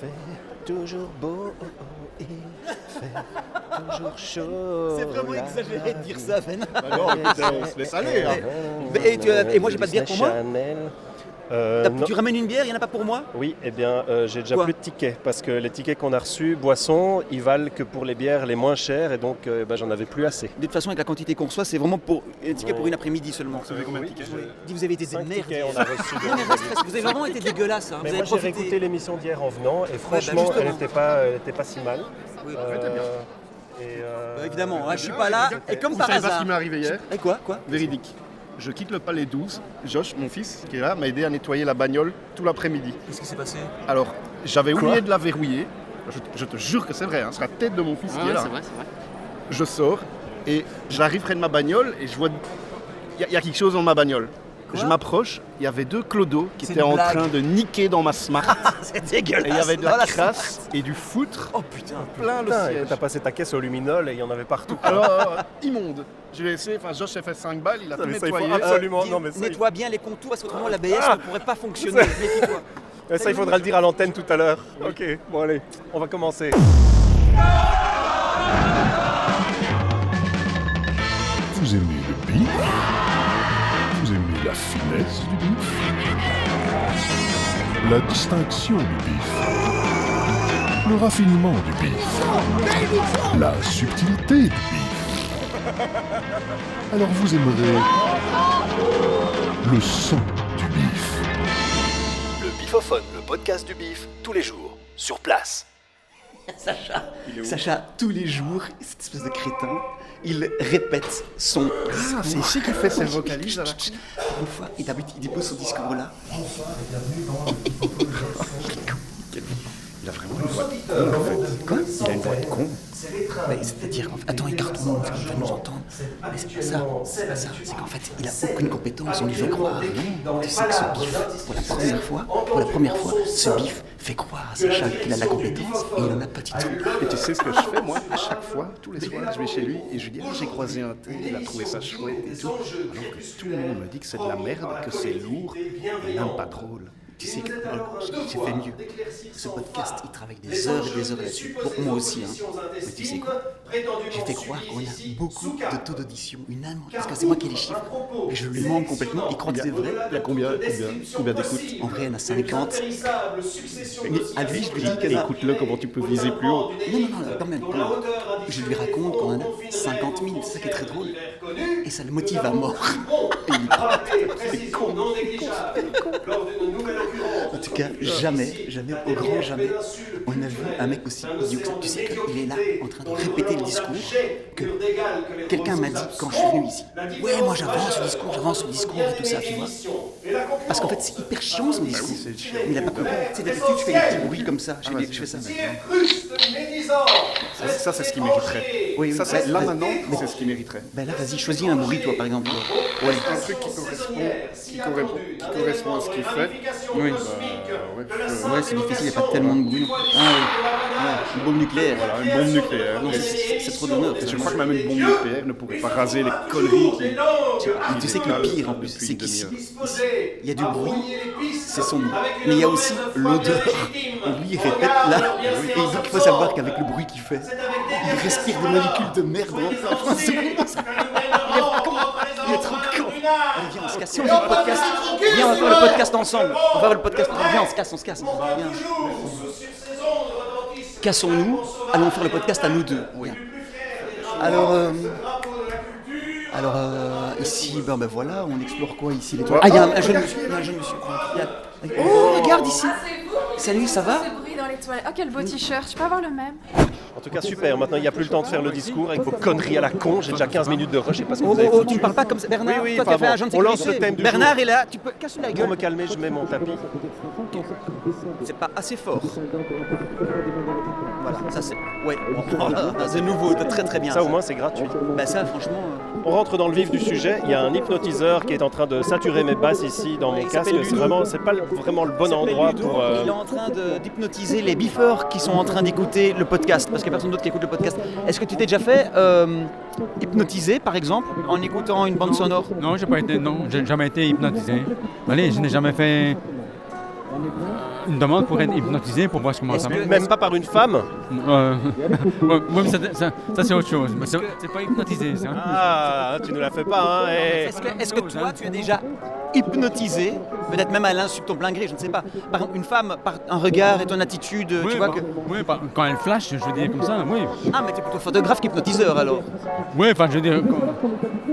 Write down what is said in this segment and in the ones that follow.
fait toujours beau, il fait toujours chaud. C'est vraiment exagéré de dire ça, Ben. Non, putain, on se laisse aller. Hein. Et moi, j'ai pas de bière pour moi. Chanel. Tu ramènes une bière, il n'y en a pas pour moi? Oui, eh bien, j'ai déjà Quoi plus de tickets parce que les tickets qu'on a reçus, boissons, ils valent que pour les bières les moins chères et donc j'en avais plus assez. De toute façon, avec la quantité qu'on reçoit, c'est vraiment pour un ticket pour une après-midi seulement. Vous savez combien de tickets? Dis, vous avez été des 5 merdes. tickets on a reçus. Non, mais vous avez vraiment été dégueulasse. Hein. Mais vous moi avez j'ai profité. réécouté l'émission d'hier en venant et franchement justement. elle était pas si mal. Oui, Évidemment, je suis pas là. Et comme Vous par savez pas ce hasard. qui m'est arrivé hier? Et quoi? Véridique. Je quitte le Palais 12. Josh, mon fils, qui est là, m'a aidé à nettoyer la bagnole tout l'après-midi. Qu'est-ce qui s'est passé? Alors, j'avais oublié de la verrouiller. Je te jure que c'est vrai, hein, c'est la tête de mon fils qui est là. C'est vrai. Je sors et j'arrive près de ma bagnole et je vois... Il y a quelque chose dans ma bagnole. Je m'approche, il y avait 2 clodos qui C'est étaient une en blague. train de niquer dans ma Smart. C'est dégueulasse. Et il y avait de la Voilà, crasse et du foutre Oh putain. plein le Putain, siège. t'as passé ta caisse au luminol et il y en avait partout. Alors, immonde. Je l'ai laissé, enfin Josh a fait 5 balles, il a tout mais ça, il faut nettoyé. absolument... non, mais ça, Nettoie bien les contours parce qu'autrement l'ABS ne pourrait pas fonctionner. Méfie-toi. ça, il faudra le dire à l'antenne tout à l'heure. Ok, bon allez, on va commencer. Vous aimez le bif? Vous aimez la finesse du bif? La distinction du bif? Le raffinement du bif? La subtilité du bif? Alors vous aimerez le son du bif. Le Bifophone, le podcast du bif, tous les jours, sur place. Sacha, tous les jours, cette espèce de crétin, il répète son. Ah, c'est ici qu'il fait ses vocalises à la con. Une fois, il dépose son discours là. Il a vraiment une voix de con en fait. Quoi? Il a une voix de con. C'est-à-dire qu'en fait, attends, écarte-nous, il va nous entendre. Mais c'est pas ça, c'est pas ça. C'est qu'en fait, il a aucune compétence, on lui fait croire. Non, tu sais que ce bif, pour la première fois, ce bif fait croire à Sacha qu'il a la compétence et il en a pas du tout. Et tu sais ce que je fais moi? À chaque fois, tous les soirs, je vais chez lui et je lui dis ah, j'ai croisé un tel, il a trouvé ça chouette et tout. Alors que tout le monde me dit que c'est de la merde, que c'est lourd et même pas drôle. Tu sais que j'ai fait mieux. Ce podcast, il travaille des heures et des heures là-dessus. Pour moi aussi, hein. Mais tu sais quoi? J'ai fait croire qu'on a beaucoup de taux d'audition, une amende. Parce que c'est moi qui ai les chiffres. Et je lui mens complètement. Il croit que c'est vrai. Il y a combien d'écoutes? En vrai, il y en a 50. Mais à lui, je lui dis qu'il y en a... Écoute-le, comment tu peux viser plus haut? Non, quand même. Je lui raconte qu'on en a 50 000. C'est ça qui est très drôle. Et ça le motive à mort. Et il croit. C'est con. En tout cas, jamais, au grand jamais, on a vu un mec aussi idiot que ça. Tu sais qu'il est là, en train de répéter le discours que quelqu'un m'a dit quand je suis venu ici. Ouais, moi j'avance au discours et tout ça, tu vois. Parce qu'en fait, c'est hyper chiant son discours. Il a pas compris. Tu sais, d'habitude, je fais des petits bruits comme ça. Je fais ça maintenant. Ça, c'est ce qu'il mériterait. Oui, Ça, c'est, là maintenant, c'est ce qu'il mériterait. Ben là, vas-y, choisis un bruit, toi, par exemple. Ouais, un truc qui correspond à ce qu'il fait. Oui. Ouais, c'est difficile, il n'y a pas tellement de bruit. Ah oui. Ouais, une bombe nucléaire. Voilà, une bombe nucléaire. Non, c'est trop d'honneur. Et je crois que même une bombe nucléaire ne pourrait pas raser les conneries qui... Et tu sais que le pire en plus, c'est qu'ici, il y a du bruit, c'est son nom. Mais il y a aussi l'odeur. Et lui, il répète là. Et donc, il faut savoir qu'avec le bruit qu'il fait, il respire des molécules de merde. Il est trop con. Allez, viens, on se casse. Si on fait le podcast, viens, on va faire le podcast ensemble. On va faire le podcast. Viens, on se casse. Viens. Cassons-nous, allons faire le podcast à nous deux. Viens. Alors, ici, ben voilà, on explore quoi ici les toiles. Ah, il y a un jeune monsieur. Oh, regarde ici. Salut, ça va? Ce bruit dans les toilettes. Oh, quel beau t-shirt. Je peux avoir le même? En tout cas, super. Maintenant, il n'y a plus le temps de faire le discours avec vos conneries à la con. J'ai déjà 15 minutes de rush. Je sais pas ce que vous avez Oh, foutu. tu ne parles pas comme ça. Bernard, Oui, toi qui as fait bon, un agent de on lance sécurité. le thème du Bernard jour. est là, tu peux casser la Pour gueule. me calmer, je mets mon tapis. C'est pas assez fort. Voilà, ça c'est... Ouais, c'est nouveau, très très bien. Ça, au moins, c'est gratuit. Bah ça, franchement... On rentre dans le vif du sujet. Il y a un hypnotiseur qui est en train de saturer mes basses ici dans mon il casque. s'appelle Ludo. C'est pas vraiment le bon endroit pour... Il est en train d'hypnotiser les biffeurs qui sont en train d'écouter le podcast, parce qu'il n'y a personne d'autre qui écoute le podcast. Est-ce que tu t'es déjà fait hypnotiser, par exemple, en écoutant une bande sonore? Non, j'ai jamais été hypnotisé. Allez, je n'ai jamais fait Une demande pour être hypnotisé pour voir comment ça marche. Même pas par une femme? Ouais, mais ça c'est autre chose. Mais c'est pas hypnotisé, ça. Ah, tu ne la fais pas, hein. Est-ce que toi, tu as déjà hypnotisé, peut-être même à l'insu de ton plein gré, je ne sais pas, par exemple, une femme, par un regard et ton attitude, Oui, tu vois que... oui, quand elle flash, je veux dire comme ça, oui. Ah, mais t'es plutôt photographe qu'hypnotiseur, alors. Oui, enfin, je veux dire,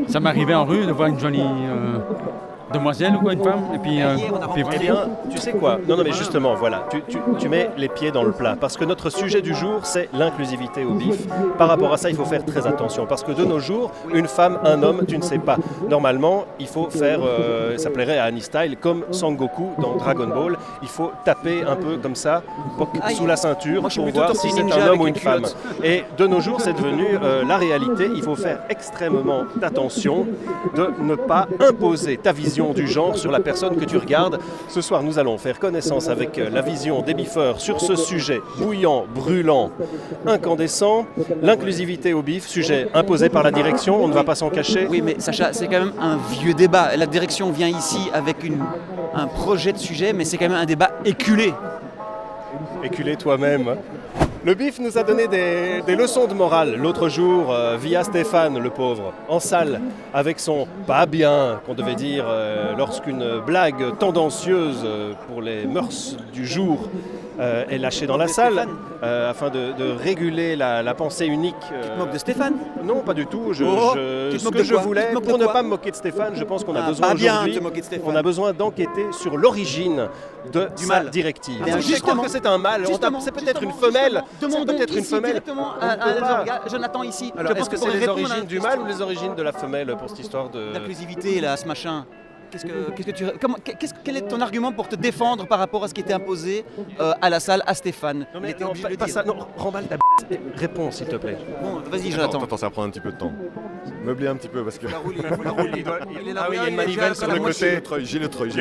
ça m'arrivait en rue de voir une jolie demoiselle ou quoi, une femme, et puis... Eh bien, tu sais quoi? Non, mais justement, voilà, tu mets les pieds dans le plat. Parce que notre sujet du jour, c'est l'inclusivité au BIF. Par rapport à ça, il faut faire très attention. Parce que de nos jours, une femme, un homme, tu ne sais pas. Normalement, il faut faire, ça plairait à Annie Style, comme Sangoku dans Dragon Ball. Il faut taper un peu comme ça, sous la ceinture, pour voir si c'est un homme ou une femme. Et de nos jours, c'est devenu la réalité. Il faut faire extrêmement attention de ne pas imposer ta vision du genre sur la personne que tu regardes. Ce soir, nous allons faire connaissance avec la vision des biffeurs sur ce sujet bouillant, brûlant, incandescent, l'inclusivité au BIF, sujet imposé par la direction, on ne va pas s'en cacher. Oui, mais Sacha, c'est quand même un vieux débat. La direction vient ici avec un projet de sujet, mais c'est quand même un débat éculé. Éculé toi-même. Le BIF nous a donné des leçons de morale l'autre jour via Stéphane, le pauvre, en salle, avec son « pas bien » qu'on devait dire lorsqu'une blague tendancieuse pour les mœurs du jour est lâchée dans la salle afin de réguler la pensée unique. Tu te moques de Stéphane? Non, pas du tout. Ce que je voulais, pour ne pas me moquer de Stéphane, je pense qu'on a besoin aujourd'hui, on a besoin d'enquêter sur l'origine de sa directive. Je crois que c'est un mâle, c'est peut-être une femelle. Demandons peut-être une ici femelle. directement à Jonathan ici. Alors, est-ce que c'est les origines du mâle ou les origines de la femelle pour cette histoire de... L'inclusivité, là, ce machin. Quel est ton argument pour te défendre par rapport à ce qui était imposé à la salle à Stéphane? Non, mais non, pas ça. Non, remballe ta réponds, s'il te plaît. Bon, vas-y, Jonathan. Attends, ça va prendre un petit peu de temps. Meubler un petit peu parce que... Il y a une manivelle sur le côté. J'ai le treuil.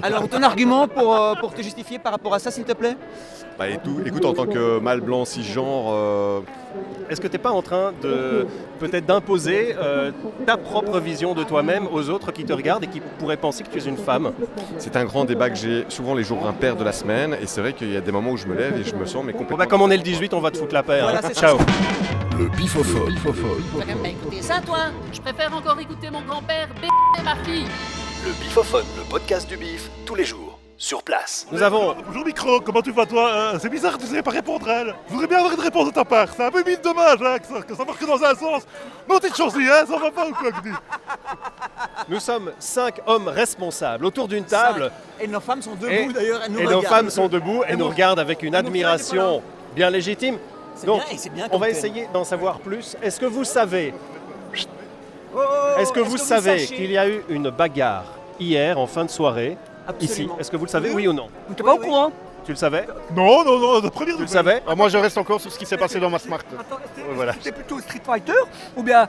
Alors, ton argument pour te justifier par rapport à ça, s'il te plaît? Bah, écoute, en tant que mâle blanc cisgenre... Est-ce que tu n'es pas en train de peut-être d'imposer ta propre vision de toi-même aux autres qui te regardent et qui pourraient penser que tu es une femme? C'est un grand débat que j'ai souvent les jours impairs de la semaine et c'est vrai qu'il y a des moments où je me lève et je me sens complètement... Bon bah comme on est le 18, on va te foutre la paix. Voilà, hein. c'est Ciao. Le bifophone. Tu vas quand même pas écouter ça, toi? Je préfère encore écouter mon grand-père b***er ma fille. Le Bifophone, le podcast du BIF, tous les jours, sur place. Nous avons... Bonjour Micro, comment tu vas toi? C'est bizarre que tu ne savais pas répondre à elle. Je voudrais bien avoir une réponse de ta part. C'est un peu mine dommage hein, que ça marche que dans un sens. Non, t'es chancy, hein, ça va pas ou quoi que dis? Nous sommes 5 hommes responsables autour d'une table. Et nos femmes sont debout d'ailleurs. Et nos femmes sont debout et nous regardent avec une admiration bien légitime. Donc, on va essayer d'en savoir plus. Est-ce que vous savez... Est-ce que vous savez qu'il y a eu une bagarre hier en fin de soirée, ici? Est-ce que vous le savez, oui ou non? T'es pas au courant? Tu le savais? Non, de première Tu le savais? Moi, je reste encore sur ce qui s'est passé dans ma Smart. Voilà. C'est plutôt Street Fighter ou bien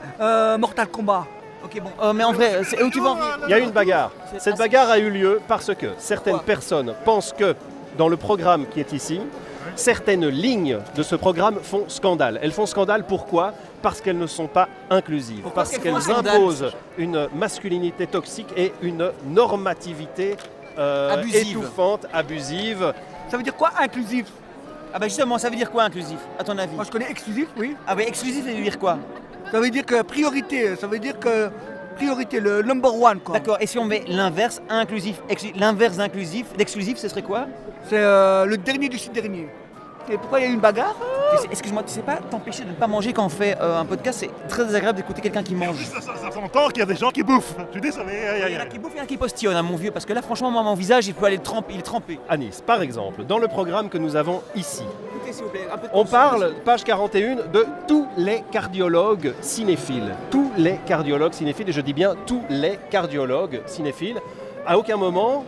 Mortal Kombat? Ok, bon, mais en vrai, c'est où tu vas en venir? Il y a eu une bagarre. Cette bagarre a eu lieu parce que certaines personnes pensent que dans le programme qui est ici, certaines lignes de ce programme font scandale. Elles font scandale pourquoi? Parce qu'elles ne sont pas inclusives. Pourquoi Parce est-ce qu'elles qu'elles font un scandale? imposent une masculinité toxique et une normativité Abusive. étouffante, abusive. Ça veut dire quoi inclusif? Ah bah justement, ça veut dire quoi inclusif, à ton avis? Moi je connais exclusif, oui. Ah bah exclusif, ça veut dire quoi? Ça veut dire que priorité, ça veut dire que priorité, le number one quoi. D'accord, et si on met l'inverse, inclusif, l'inverse d'exclusif, ce serait quoi? C'est le dernier du sud dernier. Et pourquoi il y a eu une bagarre? Excuse-moi, tu sais pas t'empêcher de ne pas manger quand on fait un podcast, c'est très désagréable d'écouter quelqu'un qui mange. Ça s'entend qu'il y a des gens qui bouffent. Je suis désolé. Il y en a qui bouffent, il y en a qui postillonnent, hein, mon vieux, parce que là franchement, moi, mon visage, il peut aller il est trempé. Anis, par exemple, dans le programme que nous avons ici, Écoutez, s'il vous plaît, un peu de on conscience. parle, page 41, de tous les cardiologues cinéphiles. Tous les cardiologues cinéphiles, et je dis bien tous les cardiologues cinéphiles. À aucun moment,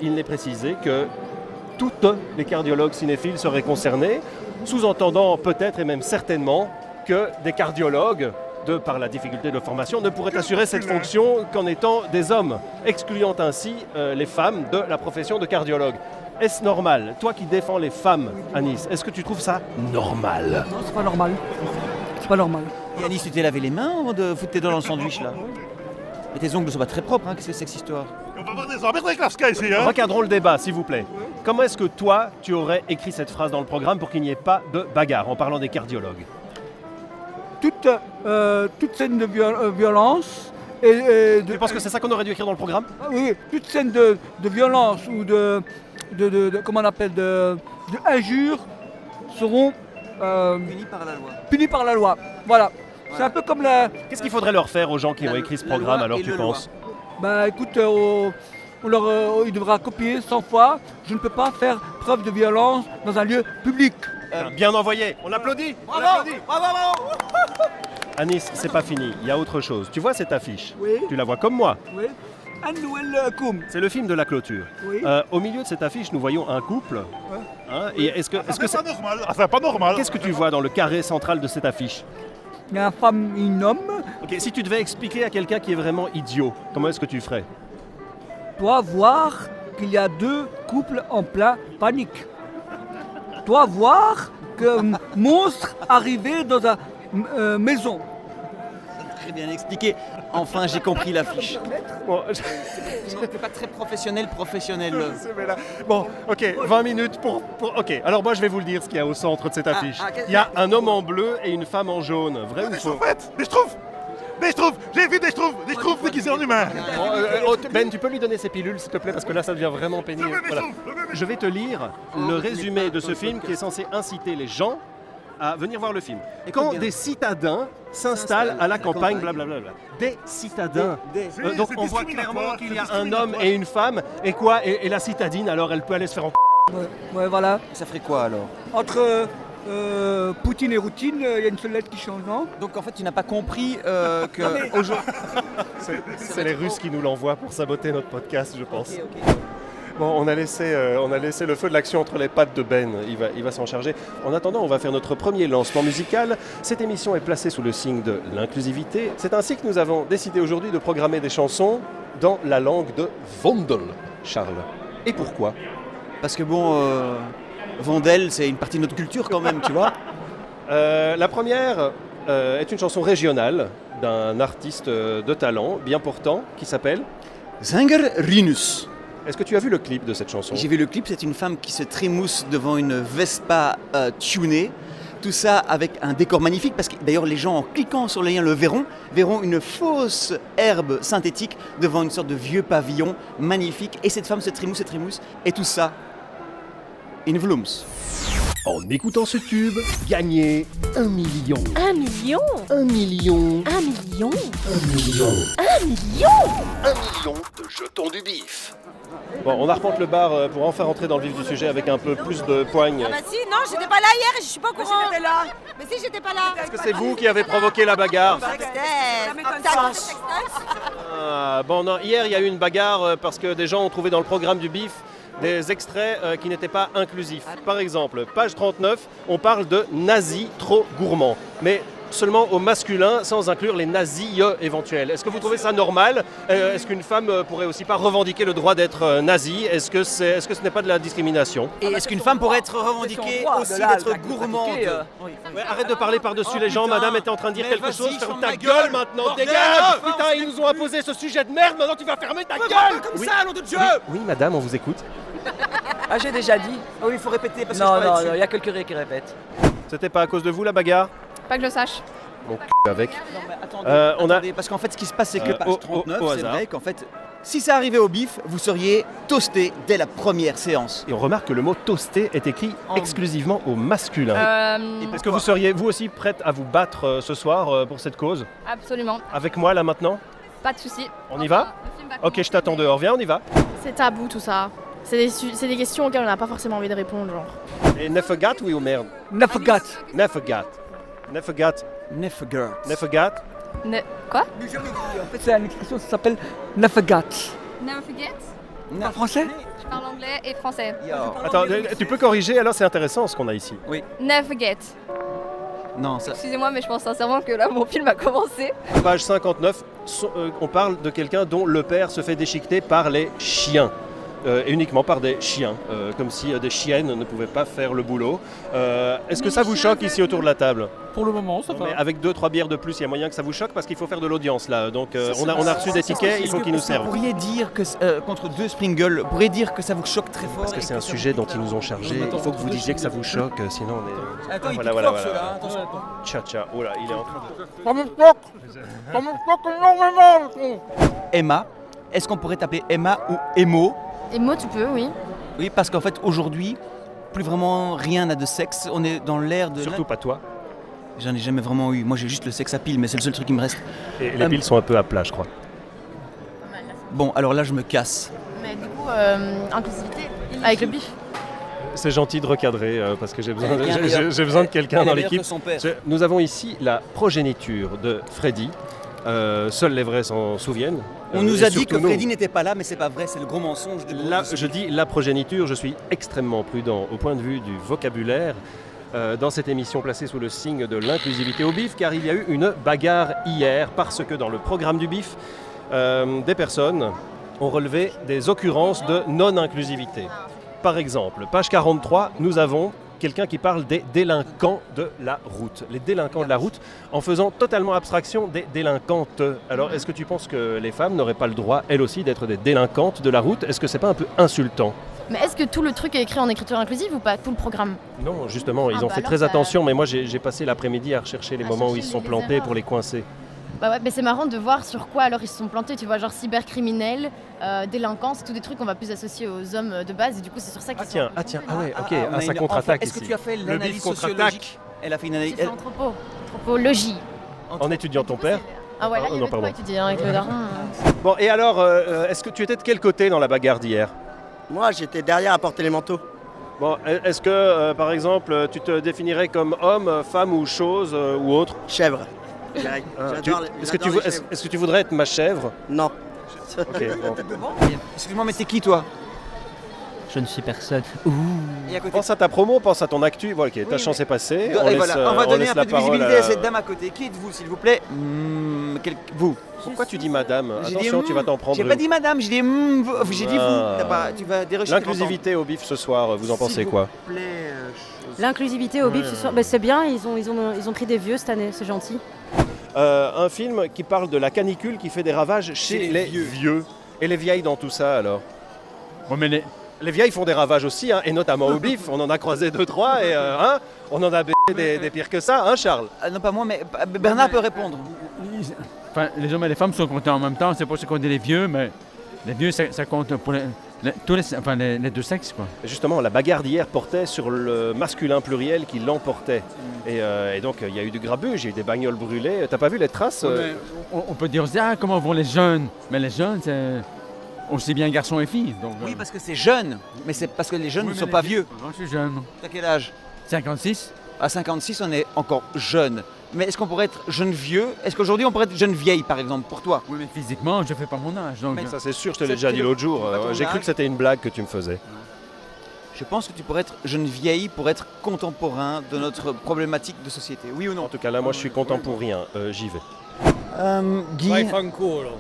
il n'est précisé que toutes les cardiologues cinéphiles seraient concernés, sous-entendant peut-être et même certainement que des cardiologues, par la difficulté de formation, ne pourraient assurer cette fonction qu'en étant des hommes, excluant ainsi les femmes de la profession de cardiologue. Est-ce normal? Toi qui défends les femmes, Anis, est-ce que tu trouves ça normal? Non, c'est pas normal. C'est pas normal. Yanis, tu t'es lavé les mains avant de foutre tes doigts dans le sandwich là? Mais tes ongles sont pas très propres, hein, qu'est-ce que c'est que cette histoire? On va avoir des emmerdes avec la Sky ici, hein. Recadrons le débat, s'il vous plaît. Comment est-ce que toi, tu aurais écrit cette phrase dans le programme pour qu'il n'y ait pas de bagarre, en parlant des cardiologues? Toute scène de violence et de... Tu penses que c'est ça qu'on aurait dû écrire dans le programme? Ah oui, toute scène de violence ou de comment on appelle, de injures seront Punis par la loi. Voilà. C'est un peu comme la... Qu'est-ce qu'il faudrait leur faire aux gens qui ont écrit ce programme, alors tu penses? Bah écoute, il devra copier 100 fois. Je ne peux pas faire preuve de violence dans un lieu public. Bien envoyé, on applaudit. Bravo. Anis, c'est pas fini, il y a autre chose. Tu vois cette affiche? Oui. Tu la vois comme moi? Oui. Un nouvel Koum. C'est le film de la clôture. Oui. Au milieu de cette affiche, nous voyons un couple. Hein, et est-ce que C'est pas normal. Ah, c'est pas normal. Qu'est-ce que tu vois dans le carré central de cette affiche? Il y a une femme et un homme. Ok, si tu devais expliquer à quelqu'un qui est vraiment idiot, comment est-ce que tu ferais? Doit voir qu'il y a deux couples en plein panique. Doit voir qu'un monstre arrivé dans une maison. Très bien expliqué. Enfin, j'ai compris l'affiche. Bon, C'est pas très professionnel. bon, ok, 20 minutes pour... Ok, alors moi je vais vous le dire ce qu'il y a au centre de cette affiche. Il y a un homme en bleu et une femme en jaune. Vrai ou faux? Des Schtroumpfs. J'ai vu des Schtroumpfs déguisés en humains. Ben, tu peux lui donner ses pilules s'il te plaît, parce que là ça devient vraiment pénible. Voilà. Je vais te lire le résumé de ce film qui est censé inciter les gens à venir voir le film. Quand des citadins s'installent à la campagne, blablabla. Des citadins. Donc on voit clairement qu'il y a un homme et une femme. Et quoi? Et la citadine, alors elle peut aller se faire en... Ouais, voilà. Ça ferait quoi alors? Entre Poutine et Routine, il y a une seule lettre qui change, non? Donc en fait, tu n'as pas compris que aujourd'hui... C'est les Russes qui nous l'envoient pour saboter notre podcast, je pense. Bon, on a laissé le feu de l'action entre les pattes de Ben, il va s'en charger. En attendant, on va faire notre premier lancement musical. Cette émission est placée sous le signe de l'inclusivité. C'est ainsi que nous avons décidé aujourd'hui de programmer des chansons dans la langue de Vondel, Charles. Et pourquoi? Parce que bon, Vondel, c'est une partie de notre culture quand même, tu vois. La première est une chanson régionale d'un artiste de talent, bien portant, qui s'appelle Zanger Rinus. Est-ce que tu as vu le clip de cette chanson? J'ai vu le clip, c'est une femme qui se trémousse devant une Vespa tunée. Tout ça avec un décor magnifique, parce que d'ailleurs les gens en cliquant sur le lien le verront une fausse herbe synthétique devant une sorte de vieux pavillon magnifique. Et cette femme se trémousse, et tout ça, in Vlooms. En écoutant ce tube, gagnez 1 million. 1 million 1 million. 1 million 1 million. 1 million 1 million de jetons du bif. Bon, on arpente le bar pour enfin rentrer dans le vif du sujet avec un peu plus de poigne. Ah bah si, non, j'étais pas là hier et je suis pas au courant. Mais j'étais là. Mais si, j'étais pas là. Est-ce que c'est vous qui avez provoqué la bagarre? Steph. Bon, non, hier il y a eu une bagarre parce que des gens ont trouvé dans le programme du bif des extraits qui n'étaient pas inclusifs. Par exemple, page 39, on parle de nazis trop gourmands, mais seulement au masculin, sans inclure les nazis éventuels. Est-ce que vous trouvez ça normal? Est-ce qu'une femme pourrait aussi pas revendiquer le droit d'être nazie? Est-ce que ce n'est pas de la discrimination? Et est-ce qu'une femme pourrait être revendiquée aussi d'être gourmande? Ouais, arrête de parler par-dessus les gens, madame était en train de dire quelque chose, ferme ta gueule maintenant, dégage! Putain, ils nous ont imposé ce sujet de merde, maintenant tu vas fermer ta gueule! Comme ça, nom de Dieu! Oui, madame, on vous écoute. Ah, j'ai déjà dit. Ah oui, il faut répéter parce que Non, je parlais dessus. il y a que le curé qui répète. C'était pas à cause de vous la bagarre? Pas que je sache. Mon avec. Non, mais attendez, parce qu'en fait, ce qui se passe, c'est que page 39, au c'est hasard. vrai qu'en fait, si ça arrivait au bif, vous seriez toasté dès la première séance. Et on remarque que le mot toasté est écrit exclusivement au masculin. Est-ce que vous seriez vous aussi prête à vous battre ce soir pour cette cause? Absolument. Avec moi là maintenant? Pas de souci. On y va? Ok, je t'attends dehors, viens, on y va. C'est tabou tout ça. C'est des questions auxquelles on n'a pas forcément envie de répondre, genre. Et Nefegat, oui ou merde? Nefegat. Nefegat. Nefegat. Nefegat. Nefegat. Quoi? En fait, c'est une expression qui s'appelle Nefegat. Never forget. En français? Je parle anglais et français. Attends, tu peux corriger alors, c'est intéressant ce qu'on a ici. Oui. Never forget. Non, ça... Excusez-moi, mais je pense sincèrement que là, mon film a commencé. Page 59, on parle de quelqu'un dont le père se fait déchiqueter par les chiens. et uniquement par des chiens, comme si des chiennes ne pouvaient pas faire le boulot. Est-ce que ça vous choque ici autour de la table? Pour le moment, ça va. Mais avec 2-3 bières de plus, il y a moyen que ça vous choque parce qu'il faut faire de l'audience là. Donc on a reçu des tickets, il faut qu'ils nous servent. Vous pourriez dire que contre 2 Springles, vous pourriez dire que ça vous choque très fort. Parce que c'est un sujet dont ils nous ont chargé. Il faut que vous disiez que ça vous choque, sinon on est. Attends, il voilà. ceux-là, attention. Tcha, oh là, il est en train de. Ça me choque énormément. Emma, est-ce qu'on pourrait t'appeler Emma ou Emo? Emo, tu peux, oui. Oui, parce qu'en fait aujourd'hui, plus vraiment rien n'a de sexe. On est dans l'ère de. Surtout pas toi. J'en ai jamais vraiment eu. Moi j'ai juste le sexe à pile, mais c'est le seul truc qui me reste. Et les piles sont un peu à plat, je crois. Bon, alors là je me casse. Mais du coup, inclusivité avec le bif. C'est gentil de recadrer parce que j'ai besoin, Elle est bien j'ai besoin de quelqu'un elle est dans meilleure l'équipe. que son père. Nous avons ici la progéniture de Freddy. Seuls les vrais s'en souviennent. On nous Et a dit surtout que nous. Freddy n'était pas là, mais c'est pas vrai, c'est le gros mensonge. Là, je dis la progéniture, je suis extrêmement prudent au point de vue du vocabulaire dans cette émission placée sous le signe de l'inclusivité au bif, car il y a eu une bagarre hier, parce que dans le programme du bif, des personnes ont relevé des occurrences de non-inclusivité. Par exemple, page 43, nous avons quelqu'un qui parle des délinquants de la route. Les délinquants de la route, en faisant totalement abstraction des délinquantes. Alors, est-ce que tu penses que les femmes n'auraient pas le droit, elles aussi, d'être des délinquantes de la route? Est-ce que c'est pas un peu insultant? Mais est-ce que tout le truc est écrit en écriture inclusive ou pas? Tout le programme? Non, justement, ils ont fait alors très ça- attention, mais moi j'ai passé l'après-midi à rechercher les moments où ils se sont plantés erreurs. pour les coincer. Bah ouais, mais c'est marrant de voir sur quoi alors ils se sont plantés, tu vois, genre cybercriminels, délinquants, c'est tous des trucs qu'on va plus associer aux hommes de base et du coup c'est sur ça qu'ils sont... Ah ouais, ok, mais ça une- contre-attaque Est-ce que ici. tu as fait Le l'analyse bif contre-attaque. sociologique? Elle a fait une analyse. J'ai fait anthropologie. En étudiant ton père. Ah ouais, là il y avait de quoi étudier hein, avec le daron. Bon, et alors, est-ce que tu étais de quel côté dans la bagarre d'hier? Moi, j'étais derrière à porter les manteaux. Bon, est-ce que, par exemple, tu te définirais comme homme, femme ou chose ou autre? Chèvre. Est-ce que tu voudrais être ma chèvre? Non. Ok, bon. Excuse-moi, mais t'es qui toi? Je ne suis personne. Pense à ta promo, pense à ton actu. Bon, ok, ta chance est passée. Et voilà, on va donner un peu de visibilité à cette à... dame à côté. Qui êtes-vous, s'il vous plaît? Vous. Pourquoi tu dis madame? J'ai dit, Attention, tu vas t'en prendre J'ai une. pas dit madame, j'ai dit j'ai dit Ah. vous. Tu vas dérocher. L'inclusivité au bif ce soir, vous en pensez quoi? L'inclusivité au bif ce soir, c'est bien, ils ont pris des vieux cette année, c'est gentil. Un film qui parle de la canicule qui fait des ravages chez les vieux. Et les vieilles dans tout ça alors? Bon, mais les vieilles font des ravages aussi, hein, et notamment au bif. On en a croisé 2-3 et on en a baisé des pires que ça, hein Charles? Non, pas moi, mais Bernard peut répondre. Enfin, les hommes et les femmes sont comptés en même temps, c'est pour ça qu'on dit les vieux, mais les vieux ça compte pour les deux sexes quoi. Justement, la bagarre d'hier portait sur le masculin pluriel qui l'emportait. Et donc, il y a eu du grabuge, il y a eu des bagnoles brûlées. T'as pas vu les traces? Ouais, mais on peut dire aussi, comment vont les jeunes? Mais les jeunes, c'est aussi bien garçons et filles. Donc, Oui, parce que c'est jeune, mais c'est parce que les jeunes ne sont pas vieux. Moi, je suis jeune. T'as quel âge? 56. À 56, on est encore jeune. Mais est-ce qu'on pourrait être jeune vieux? Est-ce qu'aujourd'hui on pourrait être jeune vieille, par exemple, pour toi? Oui, mais physiquement, je fais pas mon âge. Donc... Ça, c'est sûr, je te l'ai déjà dit l'autre jour. J'ai cru que c'était une blague que tu me faisais. Je pense que tu pourrais être jeune vieille pour être contemporain de notre problématique de société. Oui ou non? En tout cas, là, moi, je suis content pour rien. J'y vais. Guy. Vaifanculo.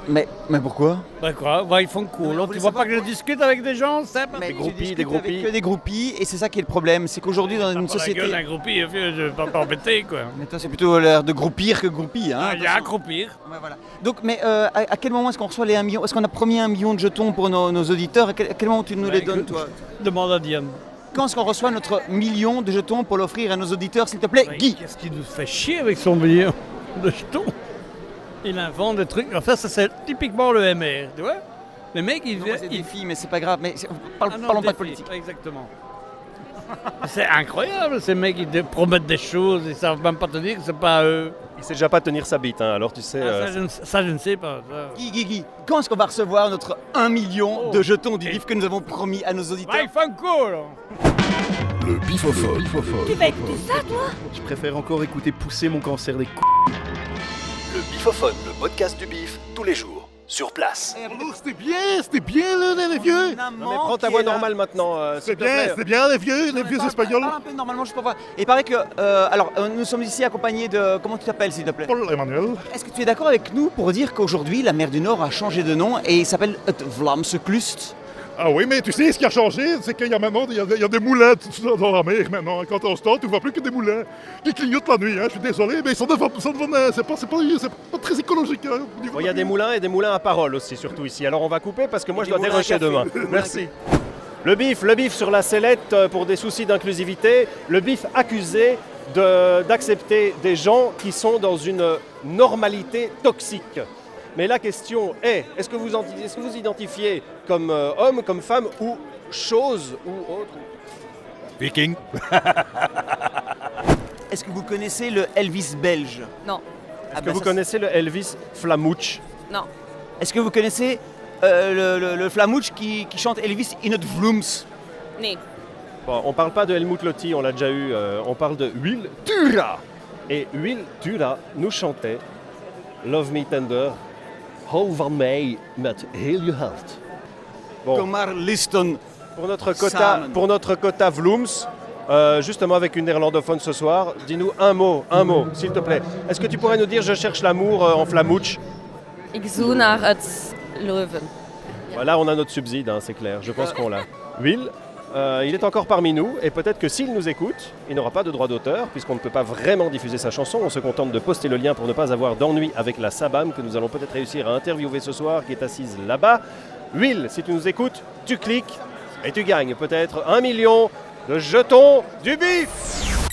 Mais pourquoi? Bah quoi, Vaifanculo. Tu vois pas que je discute avec des gens, c'est Des groupies. Que des groupies, et c'est ça qui est le problème. C'est qu'aujourd'hui, dans une société. La gueule d'un groupie, je vais pas t'embêter quoi. Mais toi, c'est plutôt l'air de groupir que groupie. Hein, Il y a à groupir. Ouais, voilà. Donc, mais à quel moment est-ce qu'on reçoit les 1 million? Est-ce qu'on a promis 1 million de jetons pour nos auditeurs? À quel moment tu nous les donnes, toi? Demande à Diane. Quand est-ce qu'on reçoit notre million de jetons pour l'offrir à nos auditeurs, s'il te plaît, Guy? Qu'est-ce qui nous fait chier avec son million de jetons? Il invente des trucs. Enfin, ça c'est typiquement le MR, tu vois? Le mec, il vient. C'est des filles, mais c'est pas grave. Mais parlons pas de politique. Exactement. C'est incroyable, ces mecs, ils promettent des choses, ils savent même pas te dire que c'est pas eux. Il sait déjà pas tenir sa bite, hein, alors tu sais. Ça, je ne sais pas. Guy, quand est-ce qu'on va recevoir notre 1 million de jetons du bif que nous avons promis à nos auditeurs? Le bifophone. Tu vas écouter ça, toi? Je préfère encore écouter pousser mon cancer des couilles. Le bifophone, le podcast du bif, tous les jours, sur place. C'était bien les vieux. Non, mais prends ta voix normale maintenant. C'était bien les vieux espagnols. Parle un peu normalement, juste pour voir. Et il paraît que. Alors, nous sommes ici accompagnés de. Comment tu t'appelles, s'il te plaît? Paul Emmanuel. Est-ce que tu es d'accord avec nous pour dire qu'aujourd'hui, la mer du Nord a changé de nom et il s'appelle het Vlaamse Klust? Ah oui, mais tu sais, ce qui a changé, c'est qu'il y a maintenant il y a des moulins dans la mer maintenant. Quand on se tend, tu ne vois plus que des moulins qui clignotent la nuit. Hein. Je suis désolé, mais c'est pas très écologique. Hein, Il y a des moulins et des moulins à parole aussi, surtout ici. Alors on va couper parce que moi je dois dérocher demain. Merci. Le bif sur la sellette pour des soucis d'inclusivité. Le bif accusé d'accepter des gens qui sont dans une normalité toxique. Mais la question est, est-ce que vous identifiez comme homme, comme femme ou chose ou autre? Viking. Est-ce que vous connaissez le Elvis belge? Non. Est-ce que vous connaissez le Elvis Flamouche? Non. Est-ce que vous connaissez le Flamouche qui chante Elvis in het Vloems? Non. Bon, on parle pas de Helmut Lotti, on l'a déjà eu, on parle de Will Tura. Et Will Tura nous chantait Love Me Tender, Hou van mij met heel je hart. Bon. Kom maar listen. Pour notre quota Vloems, justement avec une néerlandophone ce soir, dis-nous un mot, s'il te plaît. Est-ce que tu pourrais nous dire je cherche l'amour en flamouche? Ik zoek naar het leven. Voilà, on a notre subside, hein, c'est clair, je pense qu'on l'a. Will, il est encore parmi nous et peut-être que s'il nous écoute, il n'aura pas de droit d'auteur puisqu'on ne peut pas vraiment diffuser sa chanson. On se contente de poster le lien pour ne pas avoir d'ennui avec la Sabam que nous allons peut-être réussir à interviewer ce soir qui est assise là-bas. Will, si tu nous écoutes, tu cliques et tu gagnes peut-être 1 million de jetons du bif.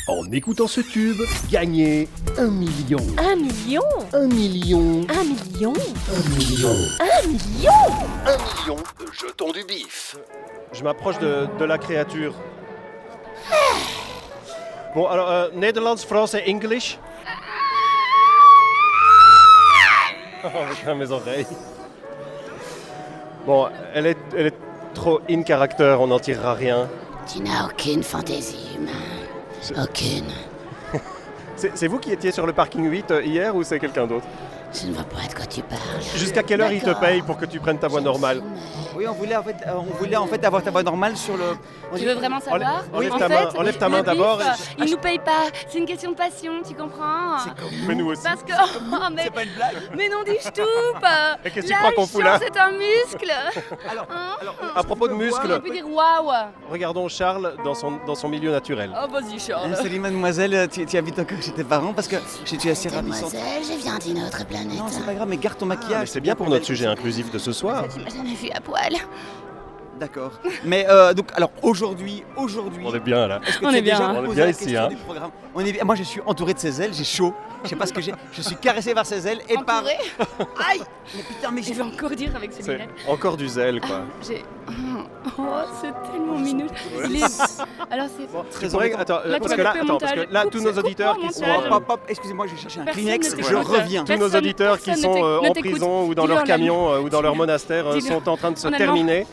En écoutant ce tube, gagnez 1 million. 1 million 1 million. 1 million 1 million. 1 million 1 million de jetons du bif. Je m'approche de la créature. Bon, alors, Nederlands, français, English. Oh, avec mes oreilles. Bon, elle est trop in character, on n'en tirera rien. Tu n'as aucune fantaisie humaine. Aucune. C'est vous qui étiez sur le parking 8 hier ou c'est quelqu'un d'autre? Je ne vois pas de quoi tu parles. Jusqu'à quelle heure il te paye pour que tu prennes ta voix normale? Oui, on voulait en fait avoir ta voix normale sur le... Tu veux vraiment savoir? Enlève ta main d'abord. Il nous paye pas, c'est une question de passion, tu comprends? Mais nous aussi. Parce que... mais... C'est pas une blague. Mais non, dis-je tout. Et qu'est-ce que tu crois qu'on fout là? C'est un muscle. Alors, à propos de muscles, On peut dire waouh. regardons Charles dans son milieu naturel. Oh, vas-y, Charles. Salut mademoiselle, tu habites encore chez tes parents parce que je suis assez ravissante. Mademoiselle, je viens d'une autre planète. Non, c'est pas grave, mais garde ton maquillage. Mais c'est bien pour notre sujet inclusif de ce soir. Tu m'as jamais vu à poil. D'accord. Mais donc, alors aujourd'hui... On est bien là. Est-ce que On tu as est bien, déjà hein. posé On est bien la ici, question hein. du programme? On est bien. Moi, je suis entouré de ses ailes, j'ai chaud. Je sais pas ce que j'ai. Je suis caressé par ses ailes et par... Entouré. Aïe! Mais putain, mais Je vais encore dire avec ces C'est lunettes. encore du zèle, quoi. J'ai... Oh, c'est tellement mignon. Il est... Alors c'est... Tu pourrais- attends, Là, tu parce vas que là, couper au attends, parce montage. que là, Coupe, tous nos coupe auditeurs au qui sont... montage. Hop, hop, excusez-moi, je vais chercher un Personne Kleenex, ne je t'écoute. reviens. Tous nos auditeurs qui personne sont ne en t'écoute. prison ou dans Dis-le leur en allemand. camion ou dans leur Dis-le. monastère Dis-le. sont en train de se En allemand. terminer.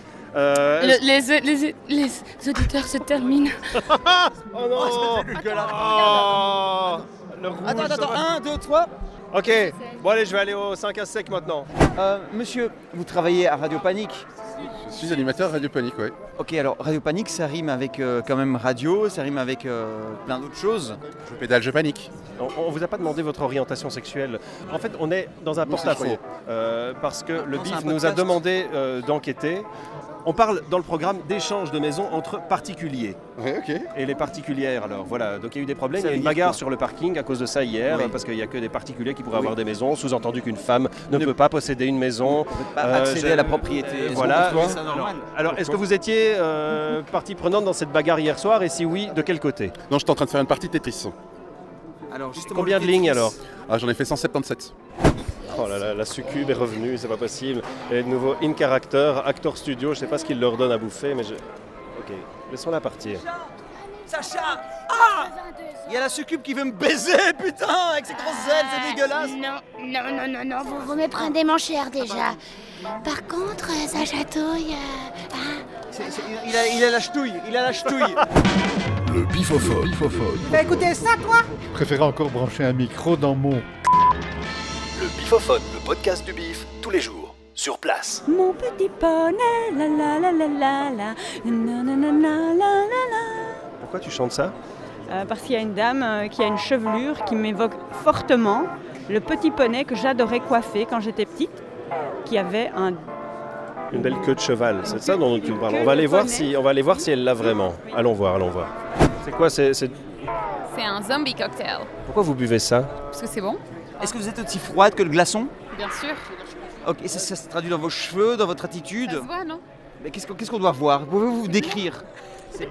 Les auditeurs se terminent. Oh non! Regarde. Le rouge. Attends, 1, 2, 3. Ok, bon allez, je vais aller au 5 à sec maintenant. Monsieur, vous travaillez à Radio Panique? Je suis animateur Radio Panique, oui. Ok, alors Radio Panique, ça rime avec quand même radio, ça rime avec plein d'autres choses. Je pédale, je panique. On vous a pas demandé votre orientation sexuelle. En fait, on est dans un Non, c'est porte-à-faux. incroyable. Parce que le Non, c'est BIF un nous a podcast. demandé d'enquêter. On parle dans le programme d'échange de maisons entre particuliers. Oui, ok. Et les particulières, alors voilà. Donc il y a eu des problèmes. Ça Il y a veut une dire bagarre quoi? sur le parking à cause de ça hier, Oui. parce qu'il n'y a que des particuliers qui pourraient Oui. avoir des maisons. Sous-entendu qu'une femme ne peut pas posséder une maison. Pas accéder à la propriété. Voilà. C'est ça, normal. Alors, est-ce que vous étiez partie prenante dans cette bagarre hier soir? Et si oui, de quel côté? Non, j'étais en train de faire une partie Tetris. Alors, justement, Combien le de lignes Tetris. alors? Ah, j'en ai fait 177. Oh là là, la succube est revenue, c'est pas possible. Et de nouveau, in character, Actor Studio, je sais pas ce qu'ils leur donnent à bouffer, mais je... Ok, laissons-la partir. Sacha! Ah! Il y a la succube qui veut me baiser, putain, avec ses grosses ailes, c'est dégueulasse! Non, vous me prenez mon cher déjà. Par contre, ça chatouille. Il a la ch'touille, Le bifophone. T'as écouté ça, toi? Je préférais encore brancher un micro dans mon... Le Bifophone, le podcast du bif, tous les jours, sur place. Mon petit poney, la la la la la la, na na na na la la la. Pourquoi tu chantes ça? Parce qu'il y a une dame qui a une chevelure qui m'évoque fortement le petit poney que j'adorais coiffer quand j'étais petite, qui avait un Une belle queue de cheval, c'est ça dont tu me parles. On va aller voir si elle l'a vraiment. Allons voir. C'est quoi C'est un zombie cocktail. Pourquoi vous buvez ça? Parce que c'est bon. Est-ce que vous êtes aussi froide que le glaçon? Bien sûr. Ok, ça se traduit dans vos cheveux, dans votre attitude? Ça se voit, non? Mais qu'est-ce qu'on doit voir? Pouvez-vous vous décrire?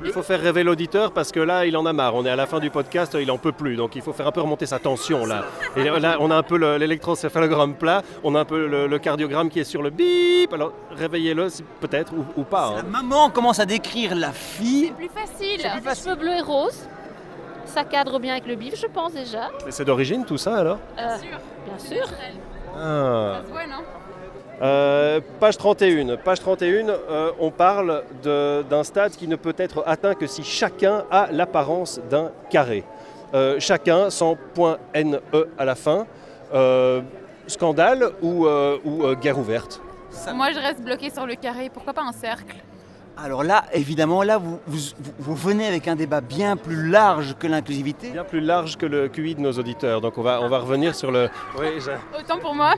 Il faut faire rêver l'auditeur parce que là, il en a marre. On est à la fin du podcast, il en peut plus. Donc il faut faire un peu remonter sa tension là. Et là, on a un peu l'électrocéphalogramme plat, on a un peu le cardiogramme qui est sur le bip. Alors réveillez-le peut-être ou pas. La maman commence à décrire la fille. C'est plus facile. Cheveux bleus et roses. Ça cadre bien avec le bif, je pense déjà. Mais c'est d'origine tout ça alors? Bien sûr. Ah. Ça se voit, non? Page 31, on parle d'un stade qui ne peut être atteint que si chacun a l'apparence d'un carré. Chacun sans point NE à la fin. Scandale ou guerre ouverte? Moi je reste bloqué sur le carré, pourquoi pas un cercle? Alors là, évidemment, vous venez avec un débat bien plus large que l'inclusivité. Bien plus large que le QI de nos auditeurs. Donc on va revenir sur le... Autant pour moi.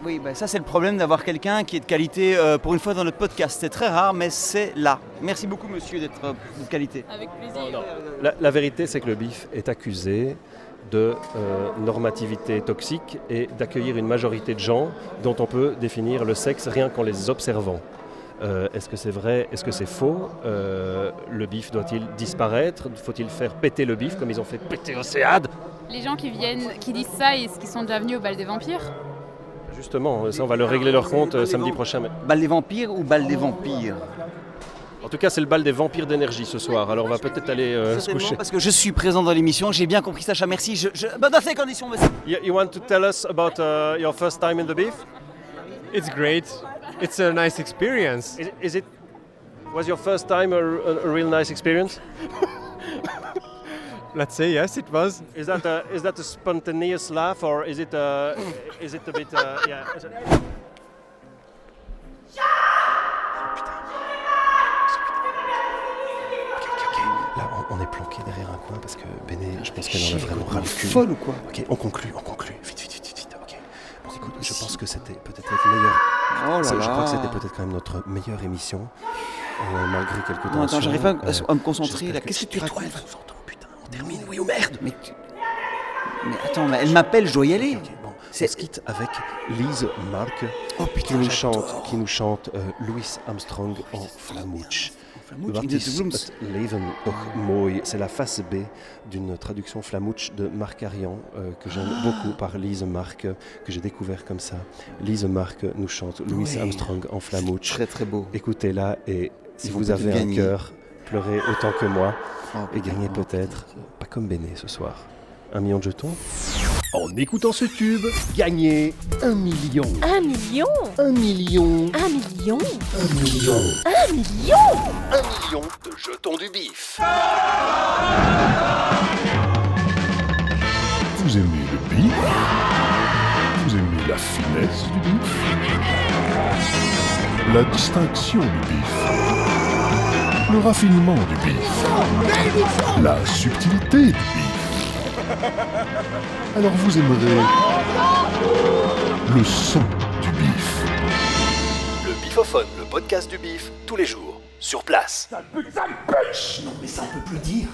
Oui, ça c'est le problème d'avoir quelqu'un qui est de qualité pour une fois dans notre podcast. C'est très rare, mais c'est là. Merci beaucoup monsieur d'être de qualité. Avec plaisir. La vérité c'est que le BIF est accusé de normativité toxique et d'accueillir une majorité de gens dont on peut définir le sexe rien qu'en les observant. Est-ce que c'est vrai? Est-ce que c'est faux? Le BIF doit-il disparaître? Faut-il faire péter le BIF comme ils ont fait péter Océade? Les gens qui disent ça, est-ce qu'ils sont déjà venus au bal des vampires? Justement, ça on va leur régler leur compte samedi prochain. Bal des vampires ou bal des vampires? En tout cas, c'est le bal des vampires d'énergie ce soir. Alors on va peut-être aller se coucher. Parce que je suis présent dans l'émission, j'ai bien compris Sacha, merci. Dans ces conditions, monsieur. You want to tell us about your first time in the BIF? It's great. It's a nice experience. Was your first time a real nice experience? Let's say yes, it was. Is that a spontaneous laugh or is it a bit yeah? Là, on est planqué derrière un coin parce que Béné, je pense qu'elle en a vraiment ras le cul. Folle ou quoi? Ok, on conclut. Vite. Ok. Bon, écoute, je pense que c'était peut-être notre meilleure. Je crois que c'était peut-être quand même notre meilleure émission, malgré quelques tensions. Non, attends, j'arrive pas à me concentrer là. Qu'est-ce que tu racontes? Elle va nous entendre, putain. On termine, oui ou merde? Mais attends, elle m'appelle, je dois y aller. Okay, bon. On se quitte avec Lise Mark qui nous chante Louis Armstrong en Flamouche. Wat is het leven toch mooi? C'est la face B d'une traduction flamouche de Marc Arian que j'aime beaucoup par Lise Mark, que j'ai découvert comme ça. Lise Mark nous chante Louis Armstrong en flamouche. Très très beau. Écoutez-la et si vous avez un cœur, pleurez autant que moi et gagnez peut-être, pas comme Béné ce soir, 1 million de jetons. En écoutant ce tube, gagnez 1 million. 1 million? 1 million. 1 million? 1 million. 1 million? 1 million de jetons du BIF. Vous aimez le BIF? Vous aimez la finesse du BIF? La distinction du BIF? Le raffinement du BIF? La subtilité du BIF? Alors vous aimerez le son du BIF. Le Bifophone, le podcast du BIF, tous les jours, sur place. Non mais ça on peut plus dire.